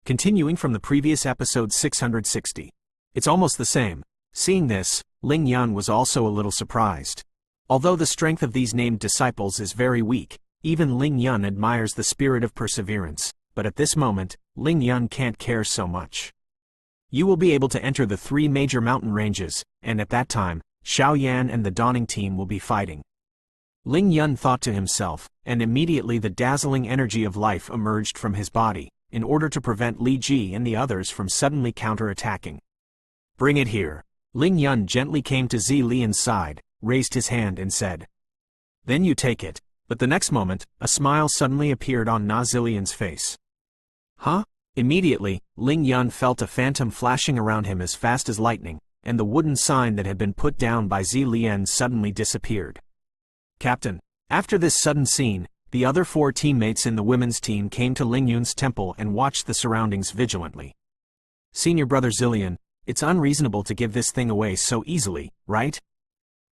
Continuing from the previous episode 660. It's almost the same. Seeing this, Lingyun was also a little surprised. Although the strength of these named disciples is very weak, even Lingyun admires the spirit of perseverance, but at this moment, Lingyun can't care so much. You will be able to enter the 3 major mountain ranges, and at that time, Xiaoyan and the Dawning team will be fighting. Lingyun thought to himself, and immediately the dazzling energy of life emerged from his body, in order to prevent Li Ji and the others from suddenly counter-attacking. Bring it here. Lingyun gently came to Zilian's side, raised his hand and said. Then you take it. But the next moment, a smile suddenly appeared on Na Zilian's face. Huh? Immediately, Lingyun felt a phantom flashing around him as fast as lightning, and the wooden sign that had been put down by Zilian suddenly disappeared. Captain. After this sudden scene, the other 4 teammates in the women's team came to Lingyun's temple and watched the surroundings vigilantly. Senior brother Zilian, it's unreasonable to give this thing away so easily, right?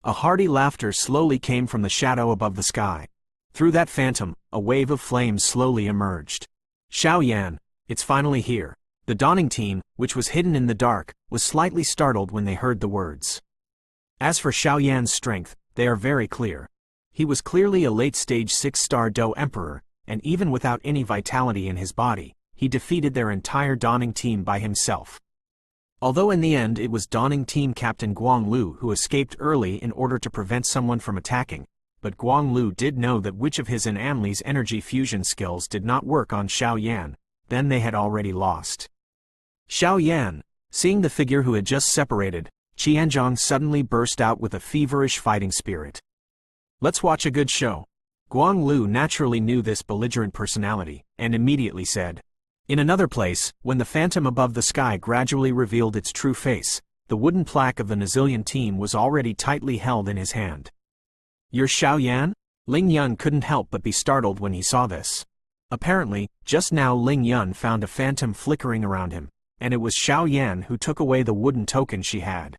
A hearty laughter slowly came from the shadow above the sky. Through that phantom, a wave of flames slowly emerged. Xiaoyan, it's finally here. The Dawning team, which was hidden in the dark, was slightly startled when they heard the words. As for Xiaoyan's strength, they are very clear. He was clearly a late-stage 6-star Do Emperor, and even without any vitality in his body, he defeated their entire Dawning team by himself. Although in the end it was Dawning team captain Guanglu who escaped early in order to prevent someone from attacking, but Guanglu did know that which of his and Anli's energy fusion skills did not work on Xiaoyan, then they had already lost. Xiaoyan, seeing the figure who had just separated, Qianzhong suddenly burst out with a feverish fighting spirit. Let's watch a good show. Guanglu naturally knew this belligerent personality, and immediately said. In another place, when the phantom above the sky gradually revealed its true face, the wooden plaque of the Nazilian team was already tightly held in his hand. You're Xiaoyan? Lingyun couldn't help but be startled when he saw this. Apparently, just now Lingyun found a phantom flickering around him, and it was Xiaoyan who took away the wooden token she had.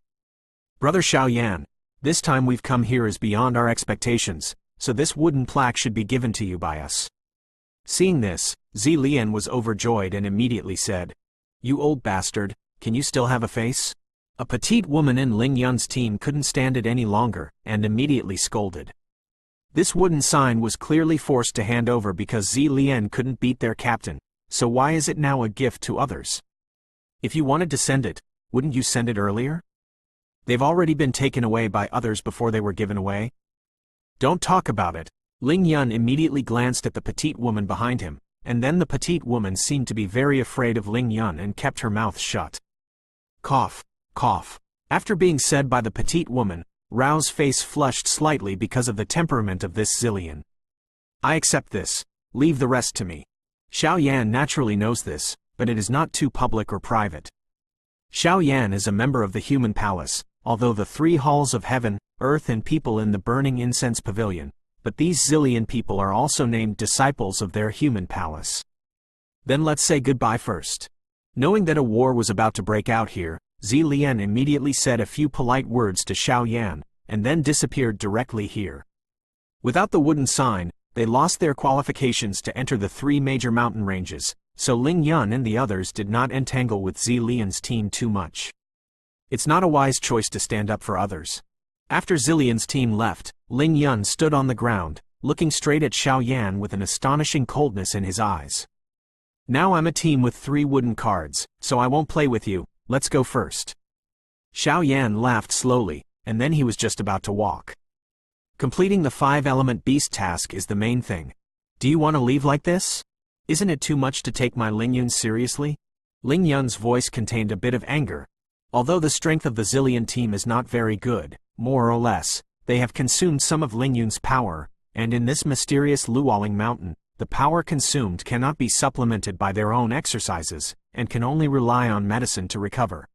Brother Xiaoyan, this time we've come here is beyond our expectations, so this wooden plaque should be given to you by us. Seeing this, Zilian was overjoyed and immediately said, You old bastard, can you still have a face? A petite woman in Lingyun's team couldn't stand it any longer, and immediately scolded. This wooden sign was clearly forced to hand over because Zilian couldn't beat their captain, so why is it now a gift to others? If you wanted to send it, wouldn't you send it earlier? They've already been taken away by others before they were given away. Don't talk about it. Lingyun immediately glanced at the petite woman behind him, and then the petite woman seemed to be very afraid of Lingyun and kept her mouth shut. Cough. Cough. After being said by the petite woman, Rao's face flushed slightly because of the temperament of this Zilian. I accept this. Leave the rest to me. Xiaoyan naturally knows this, but it is not too public or private. Xiaoyan is a member of the human palace, although the 3 halls of heaven, earth and people in the burning incense pavilion, but these Zilian people are also named disciples of their human palace. Then let's say goodbye first. Knowing that a war was about to break out here, Zilian immediately said a few polite words to Xiaoyan, and then disappeared directly here. Without the wooden sign, they lost their qualifications to enter the 3 major mountain ranges, so Lingyun and the others did not entangle with Zilian's team too much. It's not a wise choice to stand up for others. After Zilian's team left, Lingyun stood on the ground, looking straight at Xiaoyan with an astonishing coldness in his eyes. Now I'm a team with 3 wooden cards, so I won't play with you. Let's go first. Xiaoyan laughed slowly, and then he was just about to walk. Completing the 5-element beast task is the main thing. Do you want to leave like this? Isn't it too much to take my Lingyun seriously? Lingyun's voice contained a bit of anger. Although the strength of the Zilian team is not very good, more or less, they have consumed some of Lingyun's power, and in this mysterious Luoling mountain, the power consumed cannot be supplemented by their own exercises, and can only rely on medicine to recover.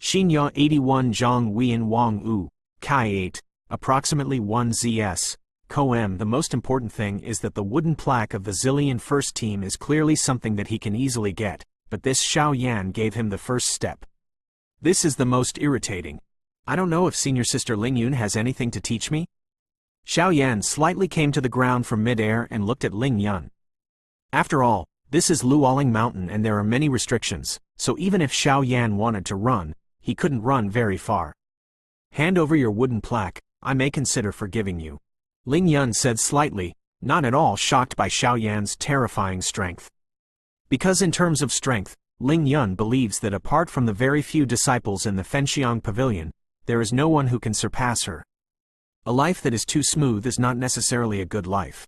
Xinya 81 Zhang Huiyan Wang Wu, Kai 8, approximately 1 ZS, Koem. The most important thing is that the wooden plaque of the Zilian first team is clearly something that he can easily get, but this Xiaoyan gave him the first step. This is the most irritating. I don't know if senior sister Lingyun has anything to teach me? Xiaoyan slightly came to the ground from mid-air and looked at Lingyun. After all, This is Luoling Mountain and there are many restrictions, so even if Xiao Yan wanted to run, he couldn't run very far. Hand over your wooden plaque, I may consider forgiving you. Lingyun said slightly, not at all shocked by Xiao Yan's terrifying strength. Because in terms of strength, Lingyun believes that apart from the very few disciples in the Fenxiang Pavilion, there is no one who can surpass her. A life that is too smooth is not necessarily a good life.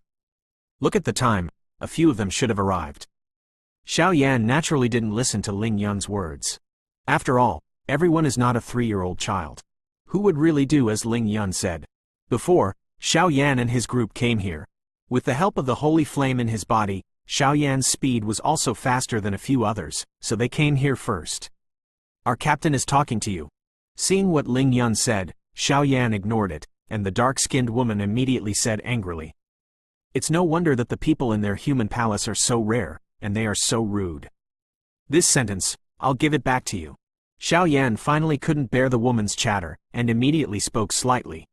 Look at the time, a few of them should have arrived. Xiao Yan naturally didn't listen to Lingyun's words. After all, everyone is not a 3-year-old child. Who would really do as Lingyun said? Before, Xiao Yan and his group came here. With the help of the holy flame in his body, Xiao Yan's speed was also faster than a few others, so they came here first. Our captain is talking to you. Seeing what Lingyun said, Xiao Yan ignored it, and the dark-skinned woman immediately said angrily. It's no wonder that the people in their human palace are so rare, and they are so rude. This sentence, I'll give it back to you. Xiao Yan finally couldn't bear the woman's chatter, and immediately spoke slightly.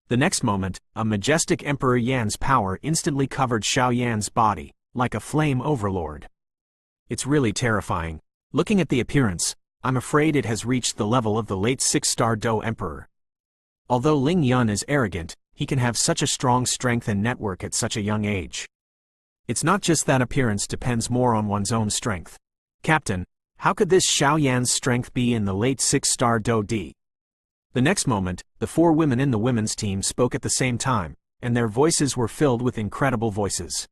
The next moment, a majestic Emperor Yan's power instantly covered Xiao Yan's body, like a flame overlord. It's really terrifying. Looking at the appearance, I'm afraid it has reached the level of the late 6-star Do Emperor. Although Lingyun is arrogant, he can have such a strong strength and network at such a young age. It's not just that appearance depends more on one's own strength. Captain, how could this Xiao Yan's strength be in the late 6-star Do D? The next moment, the 4 women in the women's team spoke at the same time, and their voices were filled with incredible voices.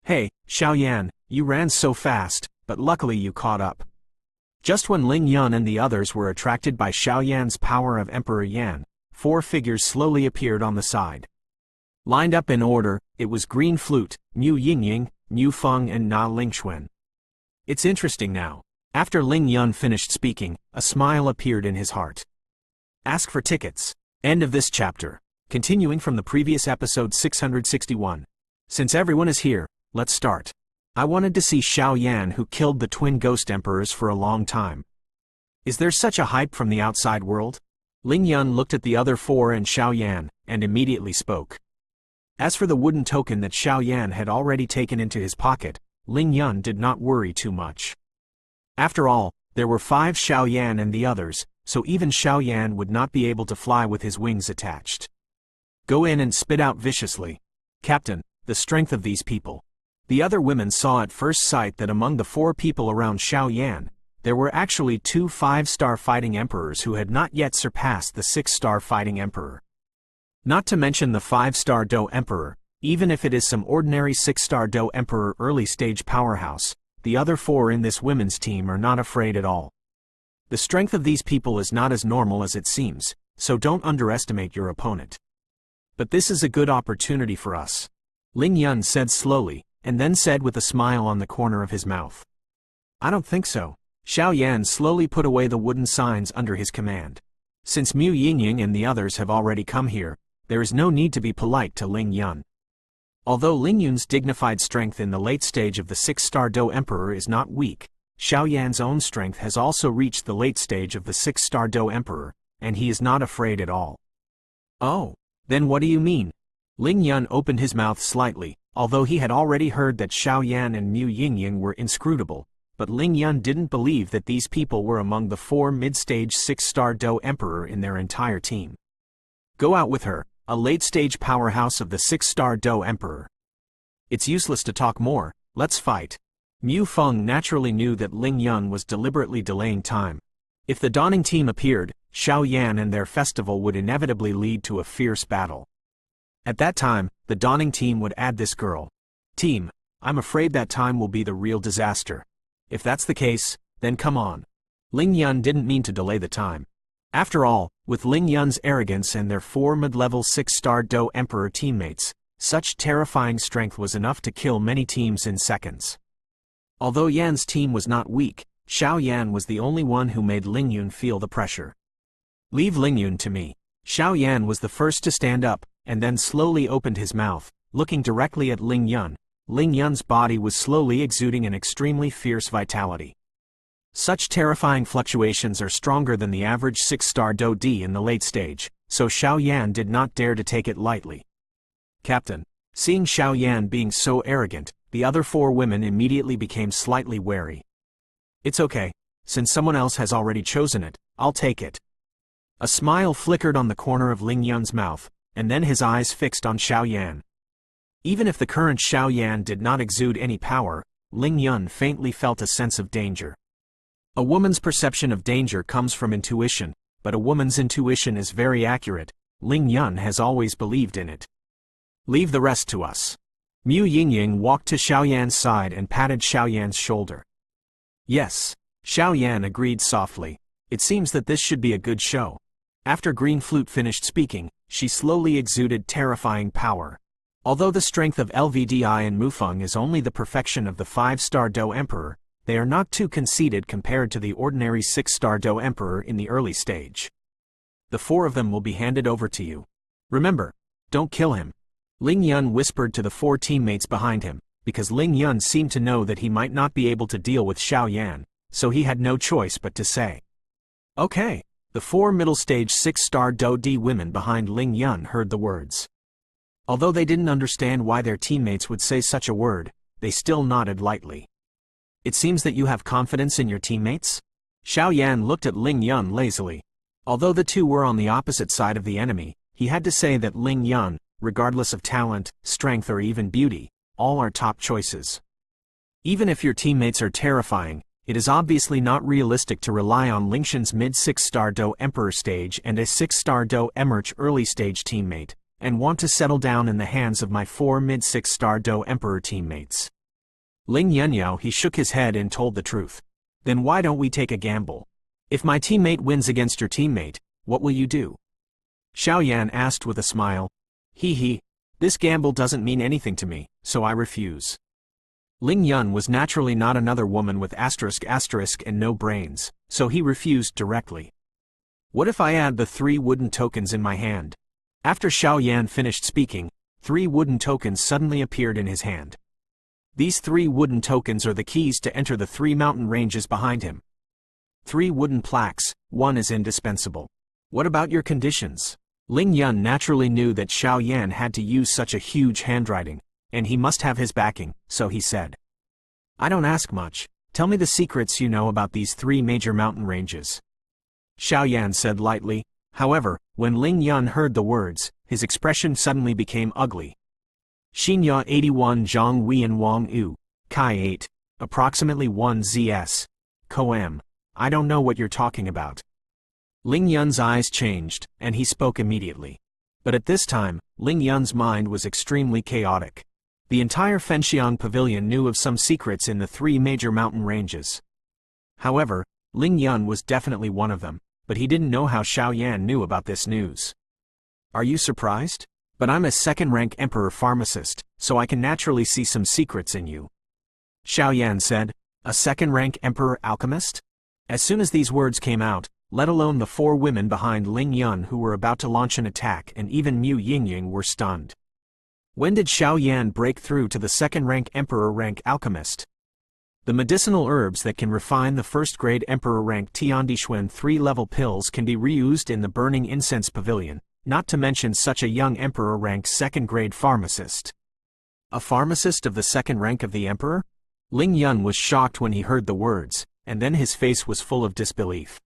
Hey, Xiao Yan, you ran so fast, but luckily you caught up. Just when Lingyun and the others were attracted by Xiao Yan's power of Emperor Yan, 4 figures slowly appeared on the side. Lined up in order, it was Green Flute, Mu Yingying, Mu Feng and Na Lingxuan. It's interesting now. After Lingyun finished speaking, a smile appeared in his heart. Ask for tickets. End of this chapter. Continuing from the previous episode 661. Since everyone is here, let's start. I wanted to see Xiao Yan who killed the twin ghost emperors for a long time. Is there such a hype from the outside world? Lingyun looked at the other 4 and Xiao Yan, and immediately spoke. As for the wooden token that Xiao Yan had already taken into his pocket, Lingyun did not worry too much. After all, there were 5 Xiao Yan and the others, so even Xiao Yan would not be able to fly with his wings attached. Go in and spit out viciously. Captain, the strength of these people. The other women saw at first sight that among the 4 people around Xiao Yan, there were actually 2 5-star fighting emperors who had not yet surpassed the 6-star fighting emperor. Not to mention the 5-star Do Emperor, even if it is some ordinary 6-star Do Emperor early-stage powerhouse, the other 4 in this women's team are not afraid at all. The strength of these people is not as normal as it seems, so don't underestimate your opponent. But this is a good opportunity for us. Lingyun said slowly, and then said with a smile on the corner of his mouth. I don't think so. Xiao Yan slowly put away the wooden signs under his command. Since Mu Yingying and the others have already come here, there is no need to be polite to Lingyun. Although Lingyun's dignified strength in the late stage of the 6-star Do Emperor is not weak, Xiao Yan's own strength has also reached the late stage of the 6-star Do Emperor, and he is not afraid at all. Oh, then what do you mean? Lingyun opened his mouth slightly, although he had already heard that Xiao Yan and Mu Yingying were inscrutable, but Lingyun didn't believe that these people were among the 4 mid-stage 6-star Do Emperor in their entire team. Go out with her, a late-stage powerhouse of the 6-star Do Emperor. It's useless to talk more, let's fight. Mu Feng naturally knew that Lingyun was deliberately delaying time. If the Dawning team appeared, Xiao Yan and their festival would inevitably lead to a fierce battle. At that time, the Dawning team would add this girl. Team, I'm afraid that time will be the real disaster. If that's the case, then come on. Lingyun didn't mean to delay the time. After all, with Lingyun's arrogance and their 4 mid-level 6-star Do Emperor teammates, such terrifying strength was enough to kill many teams in seconds. Although Yan's team was not weak, Xiao Yan was the only one who made Lingyun feel the pressure. Leave Lingyun to me. Xiao Yan was the first to stand up, and then slowly opened his mouth, looking directly at Lingyun. Lingyun's body was slowly exuding an extremely fierce vitality. Such terrifying fluctuations are stronger than the average 6-star Do D in the late stage, so Xiao Yan did not dare to take it lightly. Captain, seeing Xiao Yan being so arrogant, the other 4 women immediately became slightly wary. It's okay. Since someone else has already chosen it, I'll take it. A smile flickered on the corner of Lingyun's mouth, and then his eyes fixed on Xiaoyan. Even if the current Xiaoyan did not exude any power, Lingyun faintly felt a sense of danger. A woman's perception of danger comes from intuition, but a woman's intuition is very accurate. Lingyun has always believed in it. Leave the rest to us. Mu Yingying walked to Xiaoyan's side and patted Xiaoyan's shoulder. Yes, Xiaoyan agreed softly. It seems that this should be a good show. After Green Flute finished speaking, she slowly exuded terrifying power. Although the strength of LVDI and Mufeng is only the perfection of the 5-star Do Emperor, they are not too conceited compared to the ordinary 6-star Do Emperor in the early stage. The 4 of them will be handed over to you. Remember, don't kill him. Lingyun whispered to the 4 teammates behind him, because Lingyun seemed to know that he might not be able to deal with Xiaoyan, so he had no choice but to say. Okay. The 4 middle-stage 6-star Do D women behind Lingyun heard the words. Although they didn't understand why their teammates would say such a word, they still nodded lightly. It seems that you have confidence in your teammates? Xiaoyan looked at Lingyun lazily. Although the 2 were on the opposite side of the enemy, he had to say that Lingyun, regardless of talent, strength or even beauty, all are top choices. Even if your teammates are terrifying, it is obviously not realistic to rely on Lingyun's mid-6-star Do Emperor stage and a 6-star Do Emerge early stage teammate, and want to settle down in the hands of my 4 mid-6-star Do Emperor teammates. Lingyun, he shook his head and told the truth. Then why don't we take a gamble? If my teammate wins against your teammate, what will you do? Xiaoyan asked with a smile. Hee, this gamble doesn't mean anything to me, so I refuse. Lingyun was naturally not another woman with *** and no brains, so he refused directly. What if I add the 3 wooden tokens in my hand? After Xiaoyan finished speaking, 3 wooden tokens suddenly appeared in his hand. These 3 wooden tokens are the keys to enter the 3 mountain ranges behind him. 3 wooden plaques, 1 is indispensable. What about your conditions? Lingyun naturally knew that Xiaoyan had to use such a huge handwriting, and he must have his backing, so he said. I don't ask much. Tell me the secrets you know about these 3 major mountain ranges. Xiaoyan said lightly. However, when Lingyun heard the words, his expression suddenly became ugly. Xinya 81 Zhang Wian Wang Yu, Kai 8, approximately 1 ZS. Koam. I don't know what you're talking about. Lingyun's eyes changed, and he spoke immediately. But at this time, Lingyun's mind was extremely chaotic. The entire Fenxiang Pavilion knew of some secrets in the 3 major mountain ranges. However, Lingyun was definitely one of them, but he didn't know how Xiaoyan knew about this news. Are you surprised? But I'm a 2nd-rank Emperor Pharmacist, so I can naturally see some secrets in you. Xiaoyan said, a 2nd-rank Emperor Alchemist? As soon as these words came out, let alone the 4 women behind Lingyun who were about to launch an attack and even Mu Yingying were stunned. When did Xiaoyan break through to the 2nd-rank Emperor rank Alchemist? The medicinal herbs that can refine the 1st-grade Emperor rank Tiandishuan 3-level pills can be reused in the Burning Incense Pavilion, not to mention such a young Emperor rank 2nd-grade pharmacist. A pharmacist of the 2nd rank of the Emperor? Lingyun was shocked when he heard the words, and then his face was full of disbelief.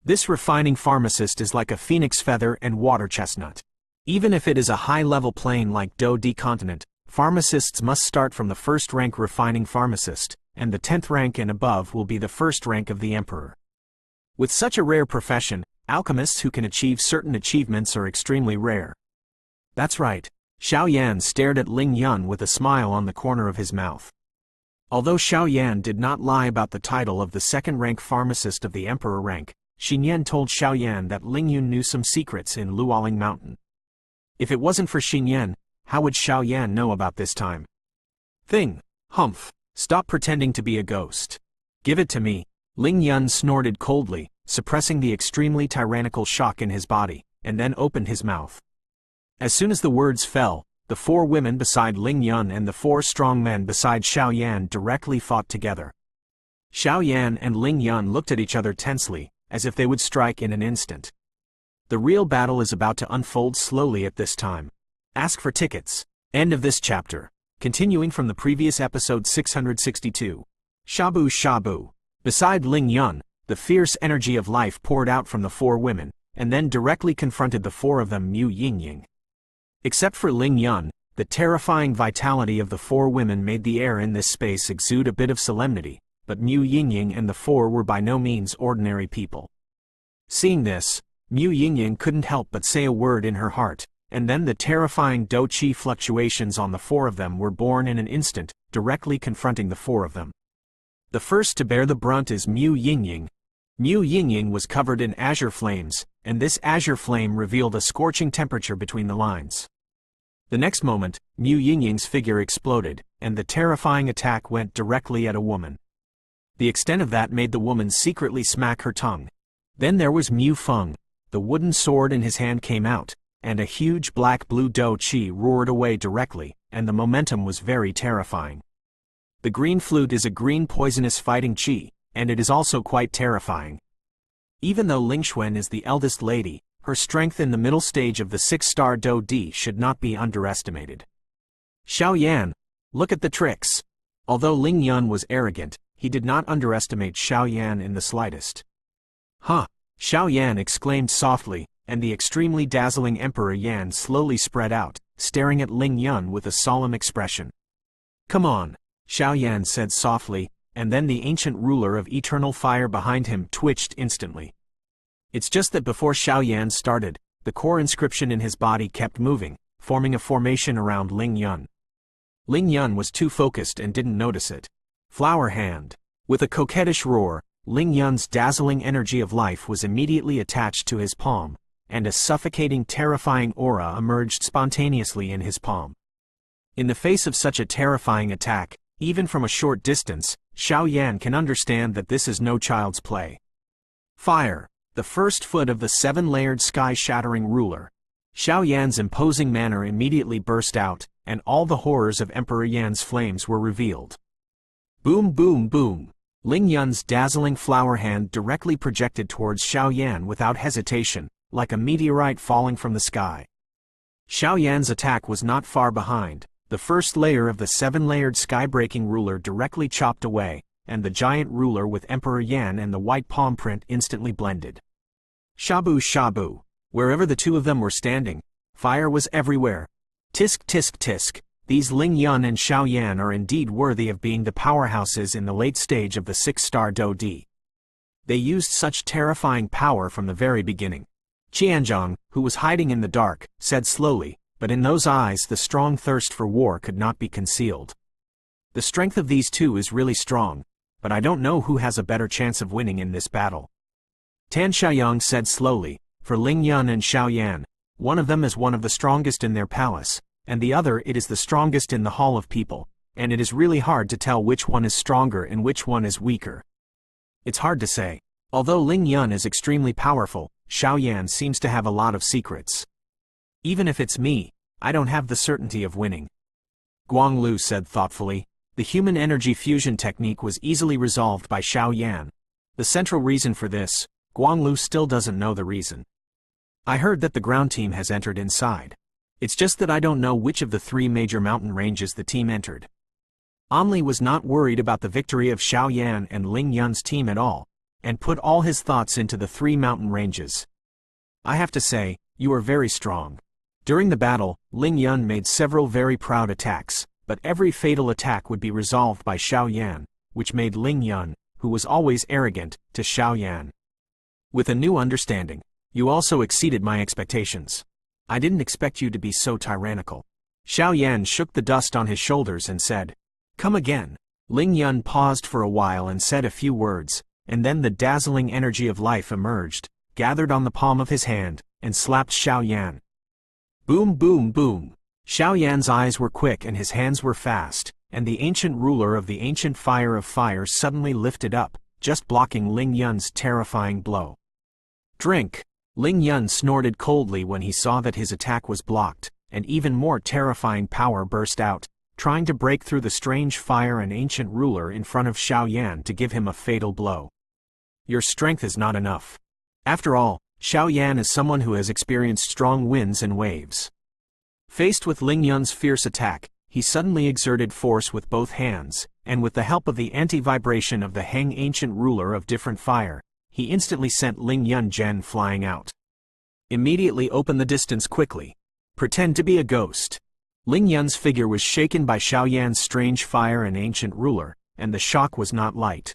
This refining pharmacist is like a phoenix feather and water chestnut. Even if it is a high-level plane like Do D continent, pharmacists must start from the 1st-rank refining pharmacist, and the 10th rank and above will be the 1st rank of the Emperor. With such a rare profession, alchemists who can achieve certain achievements are extremely rare. That's right. Xiaoyan stared at Lingyun with a smile on the corner of his mouth. Although Xiaoyan did not lie about the title of the 2nd-rank pharmacist of the Emperor rank, Xinyan told Xiaoyan that Lingyun knew some secrets in Luoling Mountain. If it wasn't for Xinyan, how would Xiaoyan know about this time? Humph. Stop pretending to be a ghost. Give it to me. Lingyun snorted coldly, suppressing the extremely tyrannical shock in his body, and then opened his mouth. As soon as the words fell, the 4 women beside Lingyun and the 4 strong men beside Xiaoyan directly fought together. Xiaoyan and Lingyun looked at each other tensely, as if they would strike in an instant. The real battle is about to unfold slowly at this time. Ask for tickets. End of this chapter. Continuing from the previous episode 662. Shabu Shabu. Beside Lingyun, the fierce energy of life poured out from the four women, and then directly confronted the four of them Mu Yingying. Except for Lingyun, the terrifying vitality of the four women made the air in this space exude a bit of solemnity, but Mu Yingying and the four were by no means ordinary people. Seeing this, Mu Yingying couldn't help but say a word in her heart, and then the terrifying Do-Chi fluctuations on the four of them were born in an instant, directly confronting the four of them. The first to bear the brunt is Mu Yingying. Mu Yingying was covered in azure flames, and this azure flame revealed a scorching temperature between the lines. The next moment, Mu Yingying's figure exploded, and the terrifying attack went directly at a woman. The extent of that made the woman secretly smack her tongue. Then there was Mu Feng. The wooden sword in his hand came out, and a huge black-blue Do-Chi roared away directly, and the momentum was very terrifying. The green flute is a green poisonous fighting Chi, and it is also quite terrifying. Even though Lingxuan is the eldest lady, her strength in the middle stage of the 6-star Do-Di should not be underestimated. Xiao Yan, look at the tricks. Although Lingyun was arrogant, he did not underestimate Xiao Yan in the slightest. Huh! Xiao Yan exclaimed softly, and the extremely dazzling Emperor Yan slowly spread out, staring at Lingyun with a solemn expression. Come on, Xiao Yan said softly, and then the ancient ruler of eternal fire behind him twitched instantly. It's just that before Xiao Yan started, the core inscription in his body kept moving, forming a formation around Lingyun. Lingyun was too focused and didn't notice it. Flower hand. With a coquettish roar, Lingyun's dazzling energy of life was immediately attached to his palm, and a suffocating, terrifying aura emerged spontaneously in his palm. In the face of such a terrifying attack, even from a short distance, Xiao Yan can understand that this is no child's play. Fire, the first foot of the seven-layered sky-shattering ruler. Xiao Yan's imposing manner immediately burst out, and all the horrors of Emperor Yan's flames were revealed. Boom boom boom. Lingyun's dazzling flower hand directly projected towards Xiao Yan without hesitation, like a meteorite falling from the sky. Xiao Yan's attack was not far behind. The first layer of the seven-layered sky-breaking ruler directly chopped away, and the giant ruler with Emperor Yan and the white palm print instantly blended. Shabu Shabu. Wherever the two of them were standing, fire was everywhere. Tisk tisk tisk. These Lingyun and Xiao Yan are indeed worthy of being the powerhouses in the late stage of the 6-star Do-Di. They used such terrifying power from the very beginning. Qianzhong, who was hiding in the dark, said slowly, but in those eyes the strong thirst for war could not be concealed. The strength of these two is really strong, but I don't know who has a better chance of winning in this battle. Tan Xiaoyang said slowly, for Lingyun and Xiao Yan, one of them is one of the strongest in their palace, and the other it is the strongest in the Hall of People, and it is really hard to tell which one is stronger and which one is weaker. It's hard to say. Although Lingyun is extremely powerful, Xiao Yan seems to have a lot of secrets. Even if it's me, I don't have the certainty of winning. Guanglu said thoughtfully. The human energy fusion technique was easily resolved by Xiao Yan. The central reason for this, Guanglu still doesn't know the reason. I heard that the ground team has entered inside. It's just that I don't know which of the three major mountain ranges the team entered. Anli was not worried about the victory of Xiao Yan and Lingyun's team at all, and put all his thoughts into the three mountain ranges. I have to say, you are very strong. During the battle, Lingyun made several very proud attacks, but every fatal attack would be resolved by Xiao Yan, which made Lingyun, who was always arrogant, to Xiao Yan. With a new understanding, you also exceeded my expectations. I didn't expect you to be so tyrannical. Xiao Yan shook the dust on his shoulders and said, Come again. Lingyun paused for a while and said a few words, and then the dazzling energy of life emerged, gathered on the palm of his hand, and slapped Xiao Yan. Boom boom boom. Xiao Yan's eyes were quick and his hands were fast, and the ancient ruler of the ancient fire of fire suddenly lifted up, just blocking Lingyun's terrifying blow. Drink! Lingyun snorted coldly when he saw that his attack was blocked, and even more terrifying power burst out, trying to break through the strange fire and ancient ruler in front of Xiao Yan to give him a fatal blow. Your strength is not enough. After all, Xiao Yan is someone who has experienced strong winds and waves. Faced with Lingyun's fierce attack, he suddenly exerted force with both hands, and with the help of the anti-vibration of the Heng ancient ruler of different fire, he instantly sent Lingyun Gen flying out. Immediately open the distance quickly. Pretend to be a ghost. Lingyun's figure was shaken by Xiaoyan's strange fire and ancient ruler, and the shock was not light.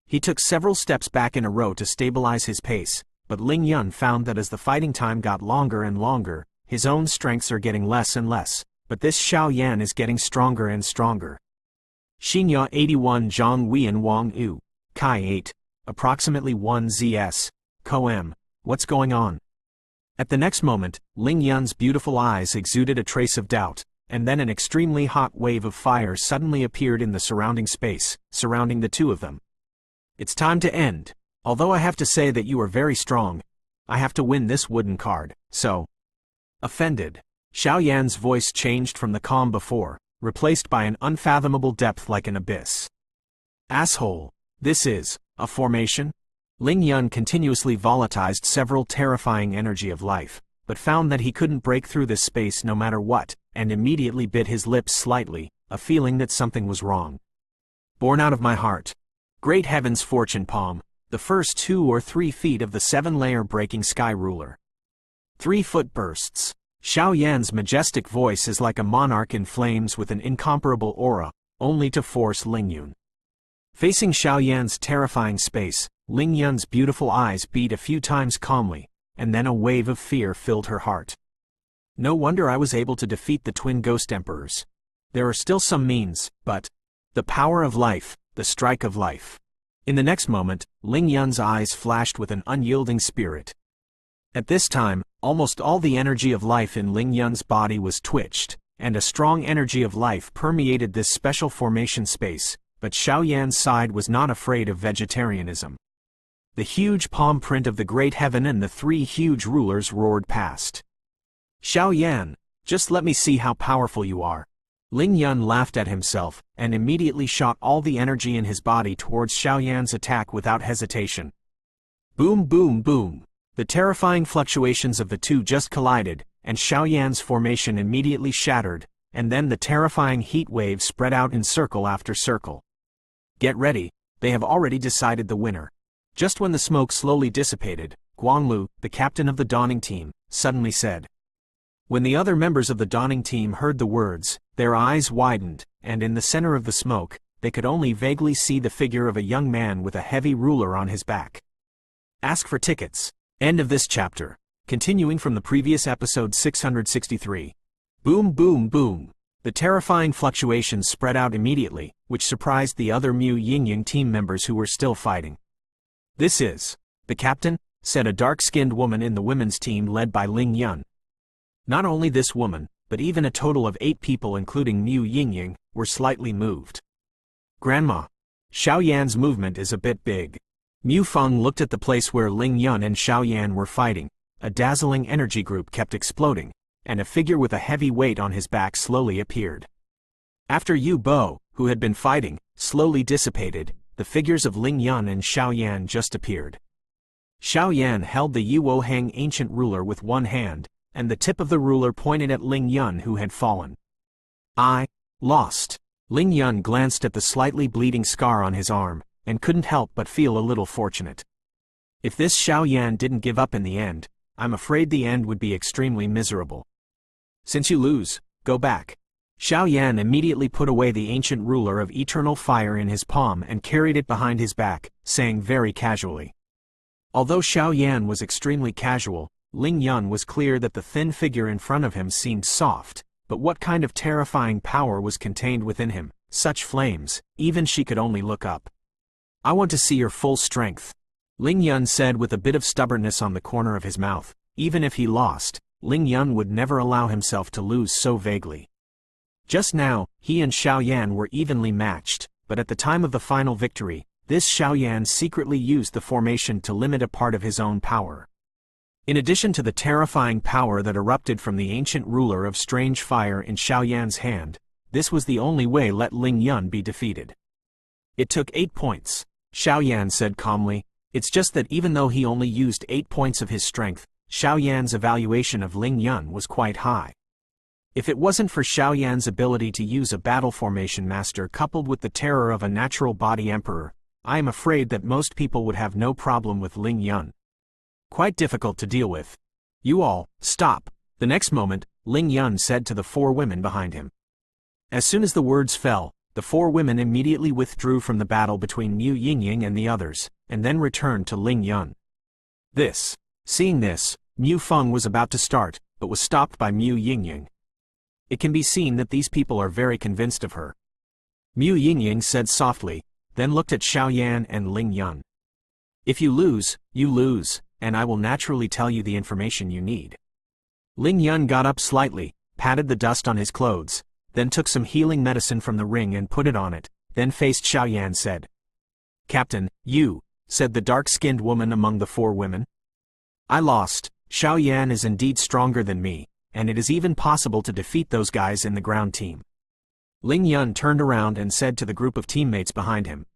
He took several steps back in a row to stabilize his pace, but Lingyun found that as the fighting time got longer and longer, his own strengths are getting less and less, but this Xiaoyan is getting stronger and stronger. Xinhua 81 Zhang Weian Wang Yu, Kai 8, approximately 1 ZS, Coem, what's going on? At the next moment, Lingyun's beautiful eyes exuded a trace of doubt, and then an extremely hot wave of fire suddenly appeared in the surrounding space, surrounding the two of them. It's time to end. Although I have to say that you are very strong, I have to win this wooden card, so... Offended. Xiaoyan's voice changed from the calm before, replaced by an unfathomable depth like an abyss. Asshole. This is a formation? Lingyun continuously volatilized several terrifying energy of life, but found that he couldn't break through this space no matter what, and immediately bit his lips slightly, a feeling that something was wrong. Born out of my heart. Great heavens fortune palm, the first 2 or 3 feet of the 7-layer breaking sky ruler. 3-foot bursts. Xiaoyan's majestic voice is like a monarch in flames with an incomparable aura, only to force Lingyun. Facing Xiaoyan's terrifying space, Lingyun's beautiful eyes beat a few times calmly, and then a wave of fear filled her heart. No wonder I was able to defeat the twin ghost emperors. There are still some means, but... the power of life, the strike of life. In the next moment, Lingyun's eyes flashed with an unyielding spirit. At this time, almost all the energy of life in Lingyun's body was twitched, and a strong energy of life permeated this special formation space, but Xiaoyan's side was not afraid of vegetarianism. The huge palm print of the great heaven and the 3 huge rulers roared past. Xiaoyan, just let me see how powerful you are. Lingyun laughed at himself, and immediately shot all the energy in his body towards Xiaoyan's attack without hesitation. Boom boom boom. The terrifying fluctuations of the two just collided, and Xiaoyan's formation immediately shattered, and then the terrifying heat wave spread out in circle after circle. Get ready, they have already decided the winner. Just when the smoke slowly dissipated, Guanglu, the captain of the Dawning team, suddenly said. When the other members of the Dawning team heard the words, their eyes widened, and in the center of the smoke, they could only vaguely see the figure of a young man with a heavy ruler on his back. Ask for tickets. End of this chapter. Continuing from the previous episode 663. Boom boom boom. The terrifying fluctuations spread out immediately, which surprised the other Mu Yingying team members who were still fighting. This is the captain, said a dark-skinned woman in the women's team led by Lingyun. Not only this woman, but even a total of 8 people including Mu Yingying, were slightly moved. Grandma. Xiaoyan's movement is a bit big. Mu Feng looked at the place where Lingyun and Xiaoyan were fighting. A dazzling energy group kept exploding, and a figure with a heavy weight on his back slowly appeared. After Yu Bo, who had been fighting, slowly dissipated, the figures of Lingyun and Xiaoyan just appeared. Xiaoyan held the Yuo Heng ancient ruler with one hand, and the tip of the ruler pointed at Lingyun who had fallen. I lost. Lingyun glanced at the slightly bleeding scar on his arm, and couldn't help but feel a little fortunate. If this Xiaoyan didn't give up in the end, I'm afraid the end would be extremely miserable. Since you lose, go back. Xiaoyan immediately put away the ancient ruler of eternal fire in his palm and carried it behind his back, saying very casually. Although Xiaoyan was extremely casual, Lingyun was clear that the thin figure in front of him seemed soft, but what kind of terrifying power was contained within him? Such flames, even she could only look up. I want to see your full strength, Lingyun said with a bit of stubbornness on the corner of his mouth. Even if he lost, Lingyun would never allow himself to lose so vaguely. Just now, he and Xiaoyan were evenly matched, but at the time of the final victory, this Xiaoyan secretly used the formation to limit a part of his own power. In addition to the terrifying power that erupted from the ancient ruler of strange fire in Xiaoyan's hand, this was the only way let Lingyun be defeated. It took 8 points, Xiaoyan said calmly. It's just that even though he only used 8 points of his strength, Xiaoyan's evaluation of Lingyun was quite high. If it wasn't for Xiaoyan's ability to use a battle formation master coupled with the terror of a natural body emperor, I am afraid that most people would have no problem with Lingyun. Quite difficult to deal with. You all, stop. The next moment, Lingyun said to the 4 women behind him. As soon as the words fell, the 4 women immediately withdrew from the battle between Mu Yingying and the others, and then returned to Lingyun. Seeing this, Mu Feng was about to start, but was stopped by Mu Yingying. It can be seen that these people are very convinced of her. Mu Yingying said softly, then looked at Xiaoyan and Lingyun. If you lose, and I will naturally tell you the information you need. Lingyun got up slightly, patted the dust on his clothes, then took some healing medicine from the ring and put it on it, then faced Xiaoyan and said. Captain, you, said the dark-skinned woman among the 4 women. I lost. Xiaoyan is indeed stronger than me, and it is even possible to defeat those guys in the ground team. Lingyun turned around and said to the group of teammates behind him.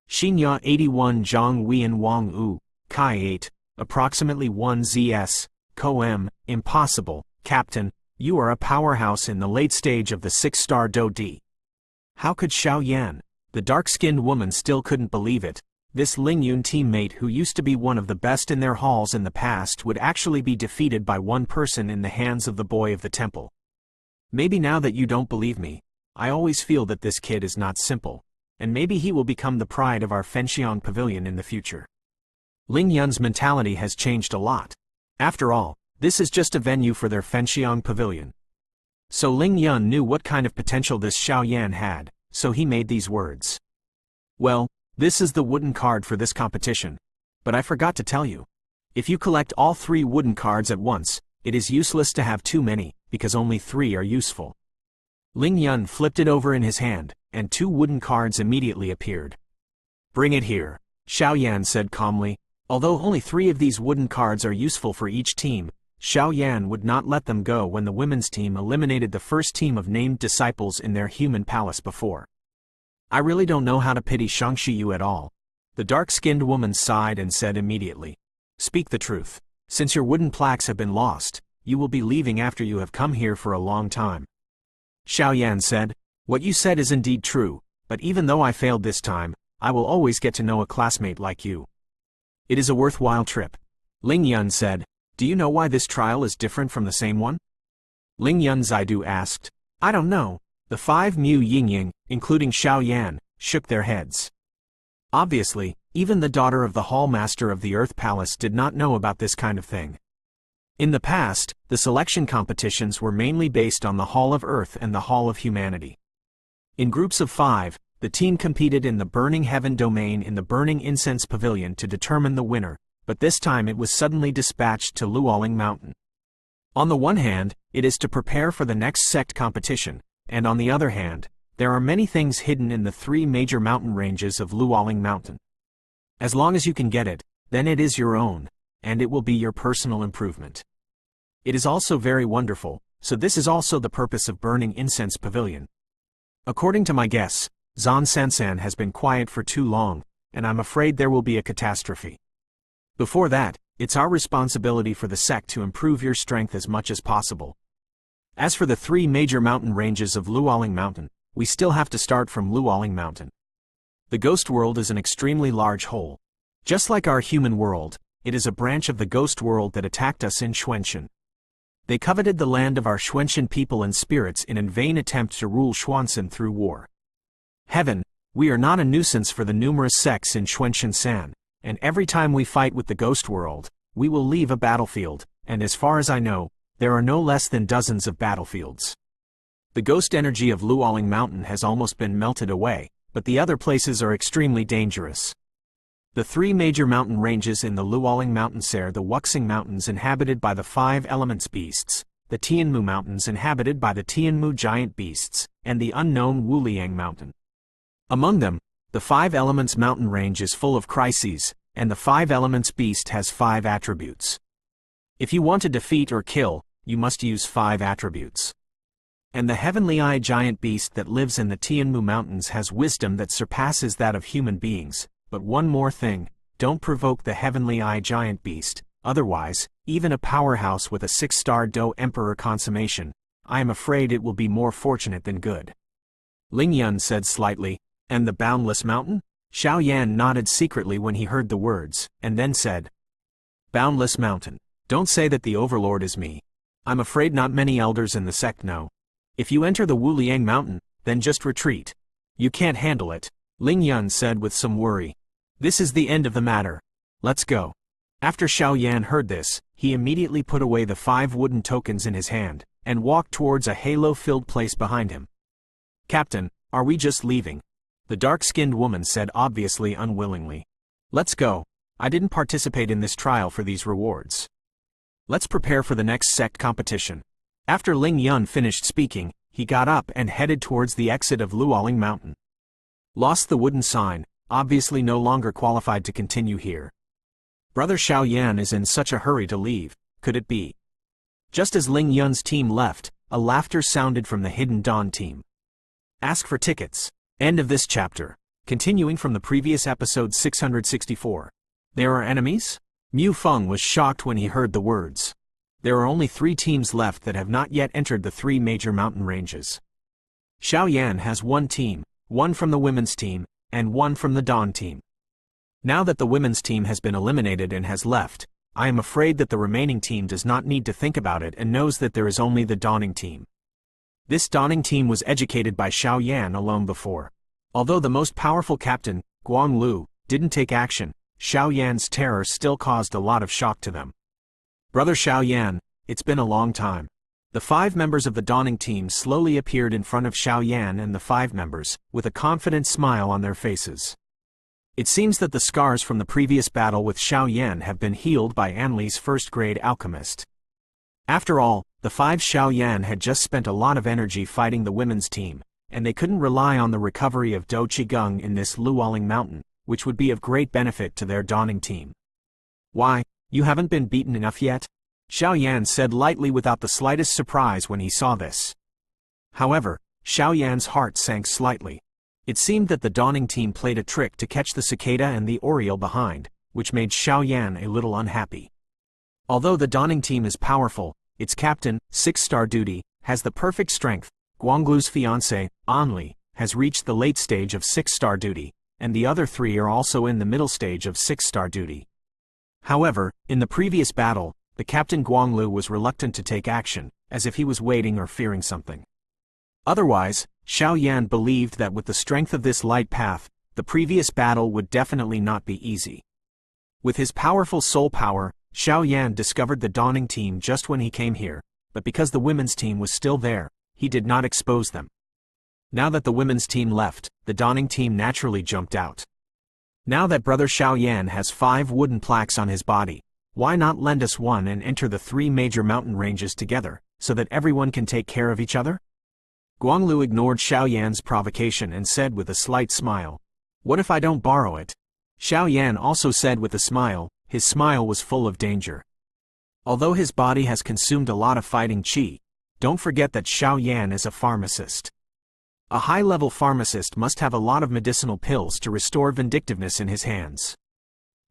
Xinya 81 Zhang Weian Wang U, Kai 8, approximately 1 ZS, Ko-M, impossible, Captain, you are a powerhouse in the late stage of the 6-star Do D. How could Xiaoyan? The dark-skinned woman still couldn't believe it. This Lingyun teammate who used to be one of the best in their halls in the past would actually be defeated by one person in the hands of the boy of the temple. Maybe now that you don't believe me, I always feel that this kid is not simple, and maybe he will become the pride of our Fenxiang pavilion in the future. Lingyun's mentality has changed a lot. After all, this is just a venue for their Fenxiang pavilion. So Lingyun knew what kind of potential this Xiaoyan had, so he made these words. Well, this is the wooden card for this competition. But I forgot to tell you. If you collect all 3 wooden cards at once, it is useless to have too many, because only 3 are useful. Lingyun flipped it over in his hand, and 2 wooden cards immediately appeared. Bring it here, Xiaoyan said calmly. Although only 3 of these wooden cards are useful for each team, Xiaoyan would not let them go when the women's team eliminated the first team of named disciples in their human palace before. I really don't know how to pity Shangxiyu at all. The dark-skinned woman sighed and said immediately. Speak the truth. Since your wooden plaques have been lost, you will be leaving after you have come here for a long time. Xiaoyan said, what you said is indeed true, but even though I failed this time, I will always get to know a classmate like you. It is a worthwhile trip. Lingyun said, do you know why this trial is different from the same one? Lingyun Zaidu asked. I don't know. The 5 Mu Yingying, including Xiaoyan, shook their heads. Obviously, even the daughter of the Hall Master of the Earth Palace did not know about this kind of thing. In the past, the selection competitions were mainly based on the Hall of Earth and the Hall of Humanity. In groups of 5, the team competed in the Burning Heaven domain in the Burning Incense Pavilion to determine the winner, but this time it was suddenly dispatched to Luoling Mountain. On the one hand, it is to prepare for the next sect competition, and on the other hand, there are many things hidden in the 3 major mountain ranges of Luoling Mountain. As long as you can get it, then it is your own, and it will be your personal improvement. It is also very wonderful, so this is also the purpose of Burning Incense Pavilion. According to my guess, Zan Sansan has been quiet for too long, and I'm afraid there will be a catastrophe. Before that, it's our responsibility for the sect to improve your strength as much as possible. As for the 3 major mountain ranges of Luoling Mountain, we still have to start from Luoling Mountain. The ghost world is an extremely large hole. Just like our human world, it is a branch of the ghost world that attacked us in Xuanxin. They coveted the land of our Xuanxin people and spirits in a vain attempt to rule Xuanxin through war. Heaven, we are not a nuisance for the numerous sects in Xuanxin San, and every time we fight with the ghost world, we will leave a battlefield, and as far as I know, there are no less than dozens of battlefields. The ghost energy of Luoling Mountain has almost been melted away, but the other places are extremely dangerous. The 3 major mountain ranges in the Luoling Mountains are the Wuxing Mountains inhabited by the 5 elements beasts, the Tianmu Mountains inhabited by the Tianmu giant beasts, and the unknown Wuliang Mountain. Among them, the 5 elements mountain range is full of crises, and the 5 elements beast has 5 attributes. If you want to defeat or kill, you must use 5 attributes. And the Heavenly Eye giant beast that lives in the Tianmu Mountains has wisdom that surpasses that of human beings. But one more thing, don't provoke the Heavenly Eye giant beast, otherwise, even a powerhouse with a 6-star Do Emperor consummation, I am afraid it will be more fortunate than good. Lingyun said slightly. And the Boundless Mountain? Xiao Yan nodded secretly when he heard the words, and then said, Boundless Mountain. Don't say that the Overlord is me. I'm afraid not many elders in the sect know. If you enter the Wuliang Mountain, then just retreat. You can't handle it, Lingyun said with some worry. This is the end of the matter. Let's go. After Xiao Yan heard this, he immediately put away the 5 wooden tokens in his hand, and walked towards a halo-filled place behind him. Captain, are we just leaving? The dark-skinned woman said obviously unwillingly. Let's go. I didn't participate in this trial for these rewards. Let's prepare for the next sect competition. After Lingyun finished speaking, he got up and headed towards the exit of Luoling Mountain. Lost the wooden sign, obviously no longer qualified to continue here. Brother Xiao Yan is in such a hurry to leave, could it be? Just as Lingyun's team left, a laughter sounded from the Hidden Dawn team. Ask for tickets. End of this chapter. Continuing from the previous episode 664. There are enemies? Mu Feng was shocked when he heard the words. There are only 3 teams left that have not yet entered the 3 major mountain ranges. Xiao Yan has 1 team, 1 from the women's team, and 1 from the Dawn team. Now that the women's team has been eliminated and has left, I am afraid that the remaining team does not need to think about it and knows that there is only the Dawning team. This Dawning team was educated by Xiao Yan alone before. Although the most powerful captain, Guanglu, didn't take action, Xiao Yan's terror still caused a lot of shock to them. Brother Xiao Yan, it's been a long time. The 5 members of the Dawning team slowly appeared in front of Xiao Yan and the 5 members, with a confident smile on their faces. It seems that the scars from the previous battle with Xiao Yan have been healed by Anli's first-grade alchemist. After all, the 5 Xiao Yan had just spent a lot of energy fighting the women's team, and they couldn't rely on the recovery of Do Qigong in this Luoling Mountain, which would be of great benefit to their Dawning team. Why, you haven't been beaten enough yet? Xiao Yan said lightly without the slightest surprise when he saw this. However, Xiao Yan's heart sank slightly. It seemed that the Dawning team played a trick to catch the cicada and the oriole behind, which made Xiao Yan a little unhappy. Although the Dawning team is powerful, its captain, 6-star duty, has the perfect strength. Guanglu's fiancé, Anli, has reached the late stage of 6-star duty, and the other 3 are also in the middle stage of 6-star duty. However, in the previous battle, the captain Guanglu was reluctant to take action, as if he was waiting or fearing something. Otherwise, Xiao Yan believed that with the strength of this light path, the previous battle would definitely not be easy. With his powerful soul power, Xiao Yan discovered the Dawning team just when he came here, but because the women's team was still there, he did not expose them. Now that the women's team left, the Dawning team naturally jumped out. Now that Brother Xiao Yan has 5 wooden plaques on his body, why not lend us one and enter the 3 major mountain ranges together, so that everyone can take care of each other? Guanglu ignored Xiao Yan's provocation and said with a slight smile, What if I don't borrow it? Xiao Yan also said with a smile. His smile was full of danger. Although his body has consumed a lot of fighting qi, don't forget that Xiao Yan is a pharmacist. A high-level pharmacist must have a lot of medicinal pills to restore vindictiveness in his hands.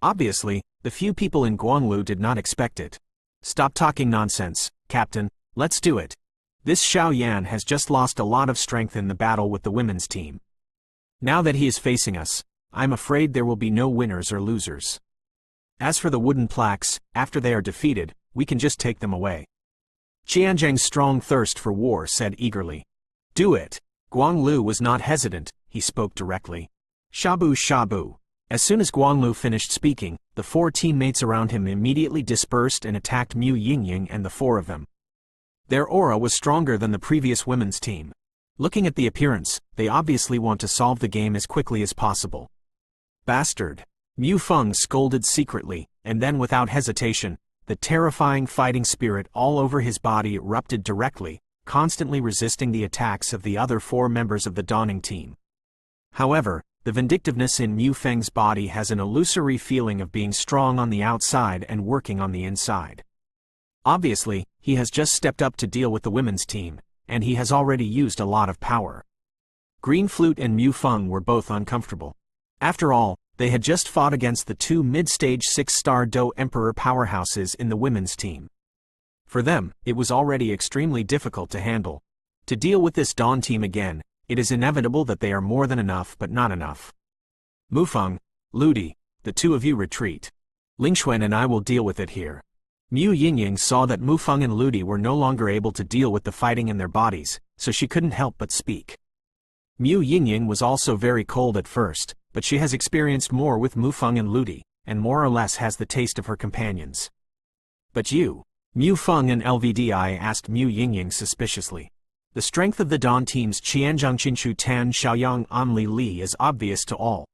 Obviously, the few people in Guanglu did not expect it. Stop talking nonsense, Captain, let's do it. This Xiao Yan has just lost a lot of strength in the battle with the women's team. Now that he is facing us, I'm afraid there will be no winners or losers. As for the wooden plaques, after they are defeated, we can just take them away. Qianzhang's strong thirst for war said eagerly. Do it. Guanglu was not hesitant, he spoke directly. Shabu shabu. As soon as Guanglu finished speaking, the 4 teammates around him immediately dispersed and attacked Mu Yingying and the 4 of them. Their aura was stronger than the previous women's team. Looking at the appearance, they obviously want to solve the game as quickly as possible. Bastard. Mu Feng scolded secretly, and then without hesitation, the terrifying fighting spirit all over his body erupted directly, constantly resisting the attacks of the other 4 members of the Dawning team. However, the vindictiveness in Mu Feng's body has an illusory feeling of being strong on the outside and working on the inside. Obviously, he has just stepped up to deal with the women's team, and he has already used a lot of power. Green Flute and Mu Feng were both uncomfortable. After all, they had just fought against the 2 mid-stage 6-star Do Emperor powerhouses in the women's team. For them, it was already extremely difficult to handle. To deal with this Dawn team again, it is inevitable that they are more than enough but not enough. Mufeng, Ludi, the two of you retreat. Lingyun and I will deal with it here. Mu Yingying saw that Mufeng and Ludi were no longer able to deal with the fighting in their bodies, so she couldn't help but speak. Mu Yingying was also very cold at first, but she has experienced more with Mufeng and Ludi, and more or less has the taste of her companions. But you, Mufeng and LVDI, asked Mu Yingying suspiciously. The strength of the Dawn team's Qianzhang Qinshu Tan Xiaoyang Anli Li is obvious to all.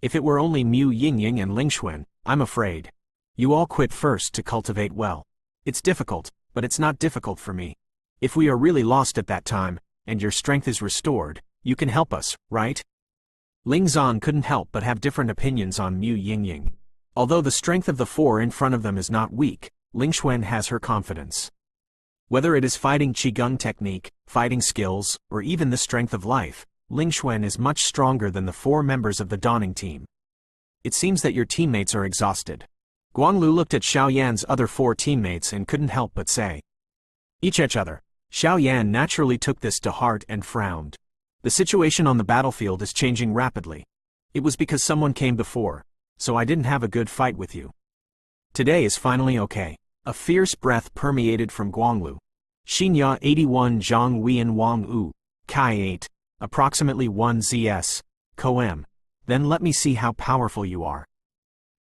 If it were only Mu Yingying and Lingyun, I'm afraid. You all quit first to cultivate well. It's difficult, but it's not difficult for me. If we are really lost at that time, and your strength is restored, you can help us, right? Lingzan couldn't help but have different opinions on Mu Yingying. Although the strength of the four in front of them is not weak, Lingyun has her confidence. Whether it is fighting Qigong technique, fighting skills, or even the strength of life, Lingyun is much stronger than the four members of the Dawning team. It seems that your teammates are exhausted. Guanglu looked at Xiaoyan's other four teammates and couldn't help but say. Each other. Xiaoyan naturally took this to heart and frowned. The situation on the battlefield is changing rapidly. It was because someone came before, so I didn't have a good fight with you. Today is finally okay. A fierce breath permeated from Guanglu. Xinya 81 Zhang Huiyan Wang U, Kai 8, approximately 1 ZS, Coem. Then let me see how powerful you are.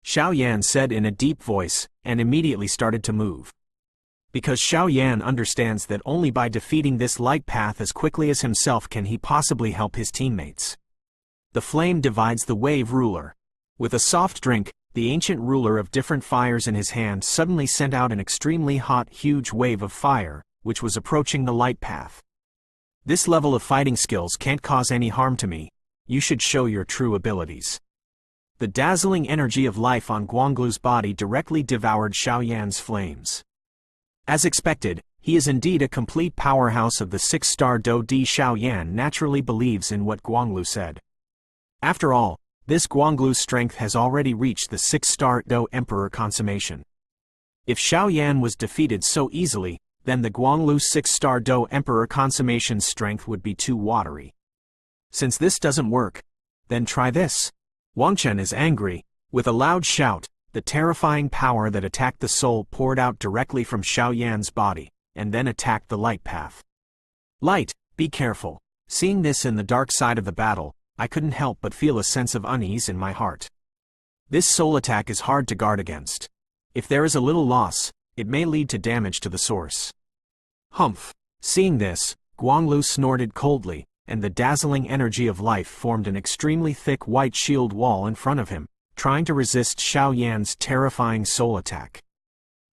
Xiaoyan said in a deep voice, and immediately started to move. Because Xiaoyan understands that only by defeating this light path as quickly as himself can he possibly help his teammates. The flame divides the wave ruler. With a soft drink, the ancient ruler of different fires in his hand suddenly sent out an extremely hot, huge wave of fire, which was approaching the light path. This level of fighting skills can't cause any harm to me. You should show your true abilities. The dazzling energy of life on Guanglu's body directly devoured Xiaoyan's flames. As expected, he is indeed a complete powerhouse of the 6-star Do Di. Xiaoyan naturally believes in what Guanglu said. After all, this Guanglu's strength has already reached the 6-star Do Emperor consummation. If Xiaoyan was defeated so easily, then the Guanglu 6-star Do Emperor consummation's strength would be too watery. Since this doesn't work, then try this. Wang Chen is angry. With a loud shout, the terrifying power that attacked the soul poured out directly from Xiaoyan's body, and then attacked the light path. Light, be careful. Seeing this in the dark side of the battle, I couldn't help but feel a sense of unease in my heart. This soul attack is hard to guard against. If there is a little loss, it may lead to damage to the source. Humph. Seeing this, Guanglu snorted coldly, and the dazzling energy of life formed an extremely thick white shield wall in front of him, trying to resist Xiaoyan's terrifying soul attack.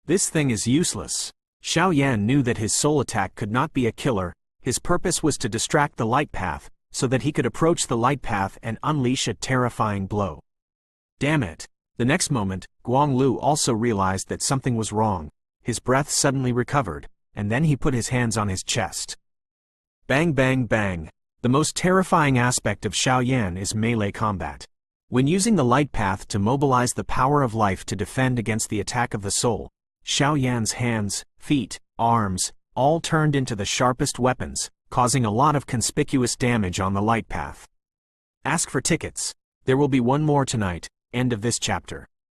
This thing is useless. Xiaoyan knew that his soul attack could not be a killer. His purpose was to distract the light path, so that he could approach the light path and unleash a terrifying blow. Damn it! The next moment, Guanglu also realized that something was wrong. His breath suddenly recovered, and then he put his hands on his chest. Bang bang bang! The most terrifying aspect of Xiaoyan is melee combat. When using the light path to mobilize the power of life to defend against the attack of the soul, Xiaoyan's hands, feet, arms, all turned into the sharpest weapons, causing a lot of conspicuous damage on the light path. Ask for tickets. There will be one more tonight. End of this chapter.